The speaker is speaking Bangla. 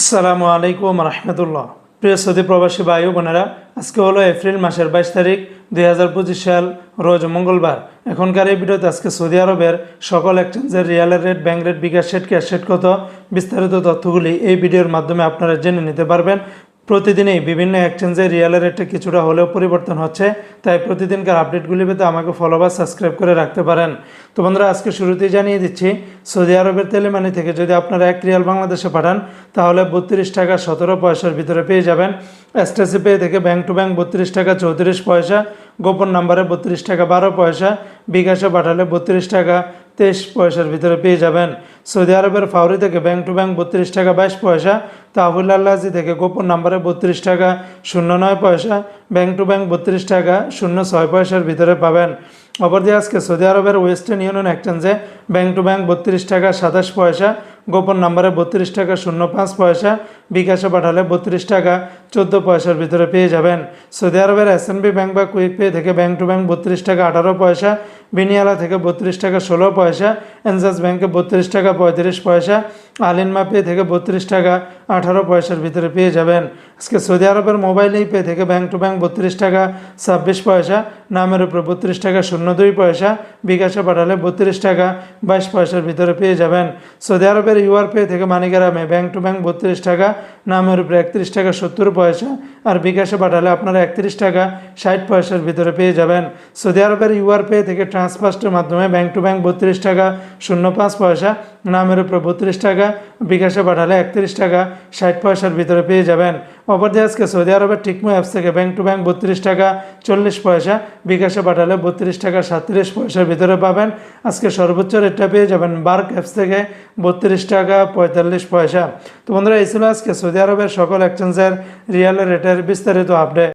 আসসালামু আলাইকুম রহমতুল্লাহ। প্রিয় সৌদি প্রবাসী ভাই ও বোনেরা, আজকে হলো এপ্রিল মাসের 22 তারিখ 2025 সাল, রোজ মঙ্গলবার। এখনকার এই ভিডিওতে আজকে সৌদি আরবের সকল এক্সচেঞ্জের রিয়ালের রেট, ব্যাংক রেট, বিকাশ রেট, ক্যাশ রেট কত, বিস্তারিত তথ্যগুলি এই ভিডিওর মাধ্যমে আপনারা জেনে নিতে পারবেন। প্রতিদিনই বিভিন্ন এক্সচেঞ্জের রিয়ালের রেটে কিছুটা হলেও পরিবর্তন হচ্ছে, তাই প্রতিদিনকার আপডেটগুলি পেতে আমাকে ফলো বা সাবস্ক্রাইব করে রাখতে পারেন। তো বন্ধুরা, আজকে শুরুতেই জানিয়ে দিচ্ছি, সৌদি আরবের তেলেমানি থেকে যদি আপনারা 1 রিয়াল বাংলাদেশে পাঠান তাহলে 32 টাকা 17 পয়সার ভিতরে পেয়ে যাবেন। এসটিসি পে থেকে ব্যাংক টু ব্যাংক 32 টাকা 34 পয়সা, গোপন নাম্বারে 32 টাকা 12 পয়সা, বিকাশে পাঠালে 32 টাকা 23 পয়সার ভিতরে পেয়ে যাবেন। সৌদি আরবের ফাউরি থেকে ব্যাংক টু ব্যাংক 32 টাকা 22 পয়সা, তাহবুল আল্লাজি থেকে গোপন নাম্বারে 32 টাকা 09 পয়সা, ব্যাংক টু ব্যাংক 32 টাকা 06 পয়সার ভিতরে পাবেন। অপরদিকে আজকে সৌদি আরবের ওয়েস্টার্ন ইউনিয়ন এক্সচেঞ্জে ব্যাংক টু ব্যাংক 32 টাকা 27 পয়সা, গোপন নাম্বারে 32 টাকা 05 পয়সা, বিকাশে পাঠালে 32 টাকা 14 পয়সার ভিতরে পেয়ে যাবেন। সৌদি আরবের এসএনবি ব্যাংক বা কুইক পে থেকে ব্যাংক টু ব্যাংক 32 টাকা 18 পয়সা, বিনিয়ালা থেকে 32 টাকা 16 পয়সা, এনজাস ব্যাংকে 32 টাকা 35 পয়সা, আলিনমা পে থেকে 32 টাকা 18 পয়সার ভিতরে পেয়ে যাবেন। আজকে সৌদি আরবের মোবাইল পে থেকে ব্যাংক টু ব্যাংক 32 টাকা 26 পয়সা, নামের উপরে 32 টাকা 02 পয়সা, বিকাশে পাঠালে 32 টাকা 22 পয়সার ভিতরে পেয়ে যাবেন। সৌদি আরবের ইউআর পে থেকে মানিগ্রামে ব্যাংক টু ব্যাংক 32 টাকা, নামের উপরে 31 টাকা 70 পয়সা, আর বিকাশে পাঠালে আপনারা 31 টাকা 60 পয়সার ভিতরে পেয়ে যাবেন। সৌদি আরবের ইউআর পে থেকে ট্রান্সফার্স্টের মাধ্যমে ব্যাংক টু ব্যাংক 32 টাকা 05 পয়সা, নামের উপরে 32 টাকা, বিকাশে পাঠালে 31 টাকা 60 পয়সার ভিতরে পেয়ে যাবেন। অপরদিকে আজকে সৌদি আরবের টিকমো অ্যাপস থেকে ব্যাংক টু ব্যাংক 32 টাকা 40 পয়সা, বিকাশে পাঠালে 32 টাকা 37 পয়সার ভিতরে পাবেন। আজকে সর্বোচ্চ রেটটা পেয়ে যাবেন বার্ক অ্যাপস থেকে 32 টাকা 45 পয়সা। তো বন্ধুরা, এই ছিল আজকে সৌদি আরবের সকল এক্সচেঞ্জের রিয়াল রেটের বিস্তারিত আপডেট।